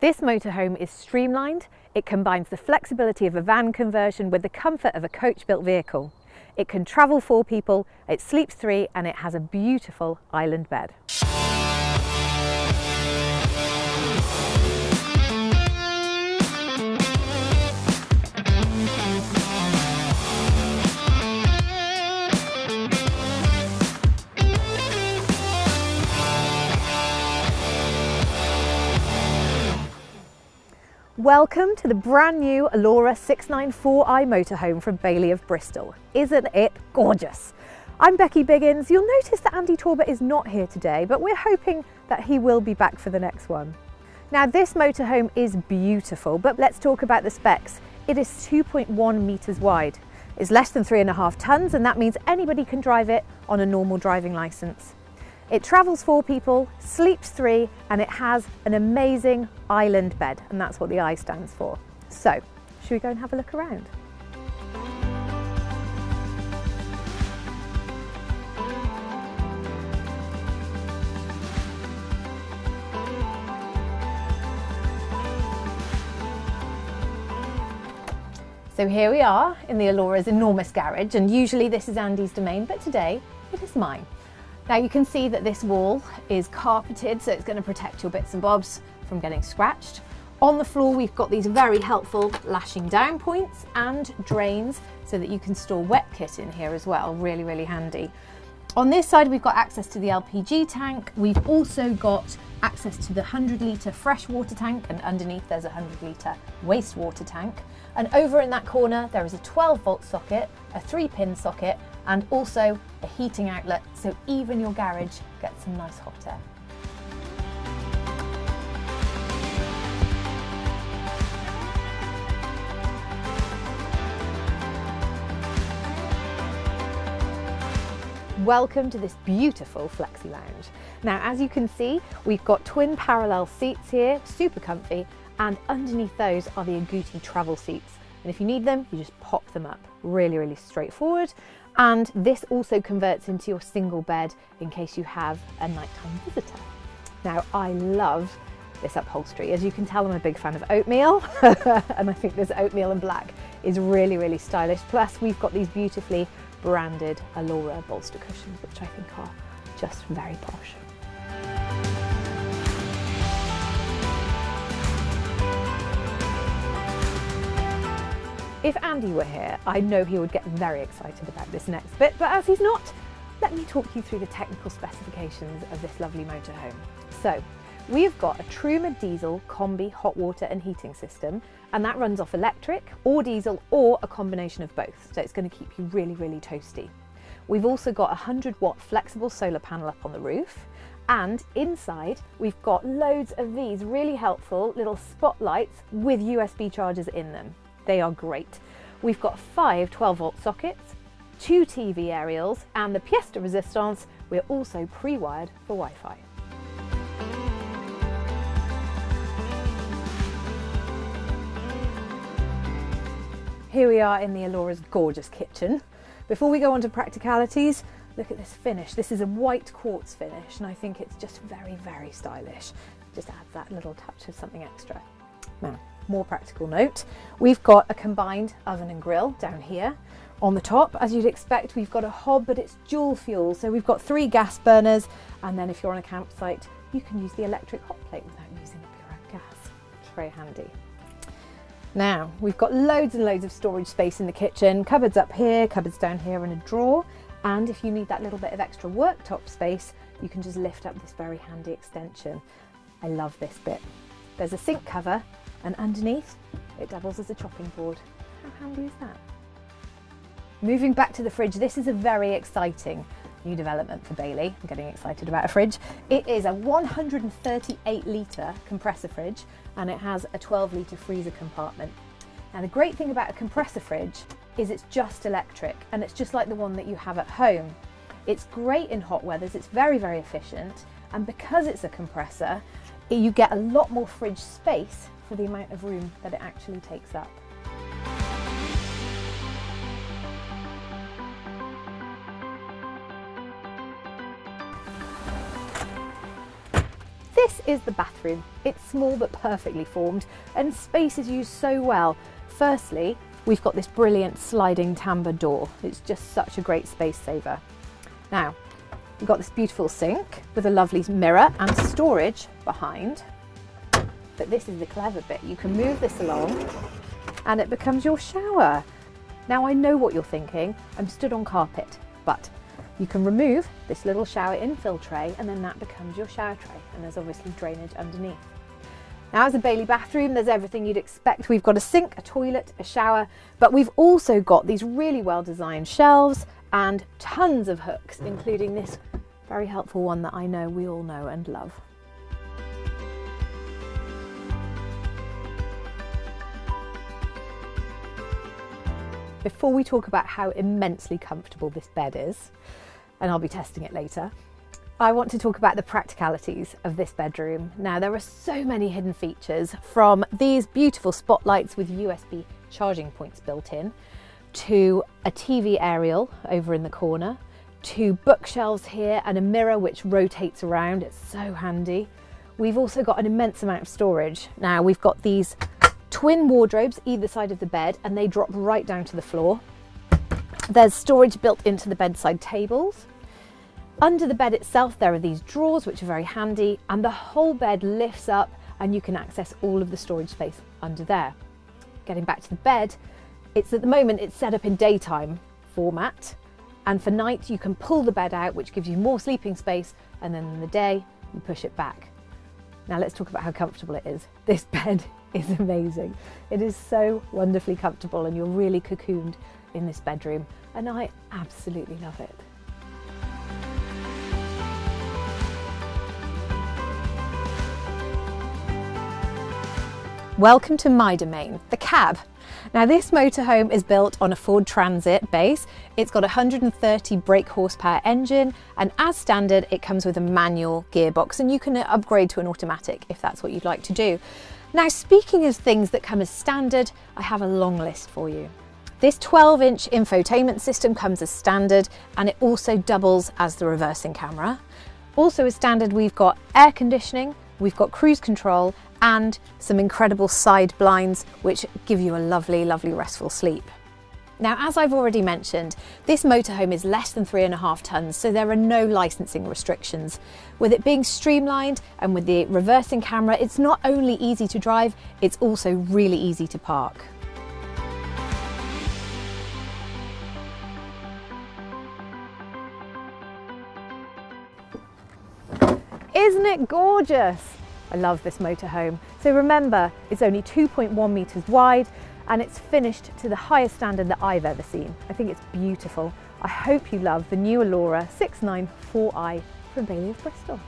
This motorhome is streamlined. It combines the flexibility of a van conversion with the comfort of a coach-built vehicle. It can travel 4 people, it sleeps 3, and it has a beautiful island bed. Welcome to the brand new Alora 694i motorhome from Bailey of Bristol. Isn't it gorgeous? I'm Becky Biggins. You'll notice that Andy Talbot is not here today, but we're hoping that he will be back for the next one. Now, this motorhome is beautiful, but let's talk about the specs. It is 2.1 metres wide. It's less than 3.5 tonnes, and that means anybody can drive it on a normal driving licence. It travels 4 people, sleeps 3, and it has an amazing island bed, and that's what the I stands for. So, should we go and have a look around? So here we are in the Alora's enormous garage, and usually this is Andy's domain, but today it is mine. Now you can see that this wall is carpeted, so it's going to protect your bits and bobs from getting scratched. On the floor we've got these very helpful lashing down points and drains so that you can store wet kit in here as well, really, really handy. On this side we've got access to the LPG tank. We've also got access to the 100-litre fresh water tank, and underneath there's a 100-litre wastewater tank. And over in that corner there is a 12-volt socket, a 3-pin socket, and also a heating outlet, so even your garage gets some nice hot air. Welcome to this beautiful flexi lounge. Now, as you can see, we've got twin parallel seats here, super comfy, and underneath those are the Agouti travel seats. And if you need them, you just pop them up. Really, really straightforward. And this also converts into your single bed in case you have a nighttime visitor. Now, I love this upholstery. As you can tell, I'm a big fan of oatmeal, and I think this oatmeal and black is really, really stylish. Plus, we've got these beautifully branded Alora bolster cushions, which I think are just very posh. If Andy were here, I know he would get very excited about this next bit, but as he's not, let me talk you through the technical specifications of this lovely motorhome. So, we've got a Truma diesel combi hot water and heating system, and that runs off electric or diesel or a combination of both, so it's going to keep you really, really toasty. We've also got a 100-watt flexible solar panel up on the roof, and inside we've got loads of these really helpful little spotlights with USB chargers in them. They are great. We've got 5 12-volt sockets, 2 TV aerials, and the pièce de résistance, we're also pre-wired for Wi-Fi. Here we are in the Alora's gorgeous kitchen. Before we go on to practicalities, look at this finish. This is a white quartz finish, and I think it's just very, very stylish. Just adds that little touch of something extra. Now, more practical note, we've got a combined oven and grill down here. On the top, as you'd expect, we've got a hob, but it's dual fuel, so we've got 3 gas burners, and then if you're on a campsite, you can use the electric hot plate without using up your own gas. It's very handy. Now, we've got loads and loads of storage space in the kitchen, cupboards up here, cupboards down here, and a drawer. And if you need that little bit of extra worktop space, you can just lift up this very handy extension. I love this bit. There's a sink cover, and underneath it doubles as a chopping board. How handy is that? Moving back to the fridge, this is a very exciting new development for Bailey. I'm getting excited about a fridge. It is a 138-litre compressor fridge, and it has a 12-litre freezer compartment. Now, the great thing about a compressor fridge is it's just electric, and it's just like the one that you have at home. It's great in hot weathers, it's very, very efficient, and because it's a compressor, you get a lot more fridge space for the amount of room that it actually takes up. This is the bathroom. It's small but perfectly formed, and space is used so well. Firstly, we've got this brilliant sliding timber door. It's just such a great space saver. Now, we've got this beautiful sink with a lovely mirror and storage behind. But this is the clever bit. You can move this along and it becomes your shower. Now, I know what you're thinking. I'm stood on carpet, but you can remove this little shower infill tray and then that becomes your shower tray. And there's obviously drainage underneath. Now, as a Bailey bathroom, there's everything you'd expect. We've got a sink, a toilet, a shower, but we've also got these really well designed shelves and tons of hooks, including this very helpful one that I know we all know and love. Before we talk about how immensely comfortable this bed is, and I'll be testing it later, I want to talk about the practicalities of this bedroom. Now, there are so many hidden features, from these beautiful spotlights with USB charging points built in, to a TV aerial over in the corner, to bookshelves here and a mirror which rotates around. It's so handy. We've also got an immense amount of storage. Now, we've got these twin wardrobes either side of the bed and they drop right down to the floor. There's storage built into the bedside tables. Under the bed itself, there are these drawers which are very handy, and the whole bed lifts up and you can access all of the storage space under there. Getting back to the bed, at the moment it's set up in daytime format, and for night you can pull the bed out, which gives you more sleeping space, and then in the day you push it back. Now let's talk about how comfortable it is. This bed is amazing. It is so wonderfully comfortable and you're really cocooned in this bedroom, and I absolutely love it. Welcome to my domain, the cab. Now, this motorhome is built on a Ford Transit base. It's got a 130 brake horsepower engine, and as standard it comes with a manual gearbox, and you can upgrade to an automatic if that's what you'd like to do. Now, speaking of things that come as standard, I have a long list for you. This 12-inch infotainment system comes as standard, and it also doubles as the reversing camera. Also as standard, we've got air conditioning, we've got cruise control, and some incredible side blinds which give you a lovely, lovely restful sleep. Now, as I've already mentioned, this motorhome is less than 3.5 tons, so there are no licensing restrictions. With it being streamlined and with the reversing camera, it's not only easy to drive, it's also really easy to park. Isn't it gorgeous? I love this motorhome. So remember, it's only 2.1 metres wide and it's finished to the highest standard that I've ever seen. I think it's beautiful. I hope you love the new Alora 694i from Bailey of Bristol.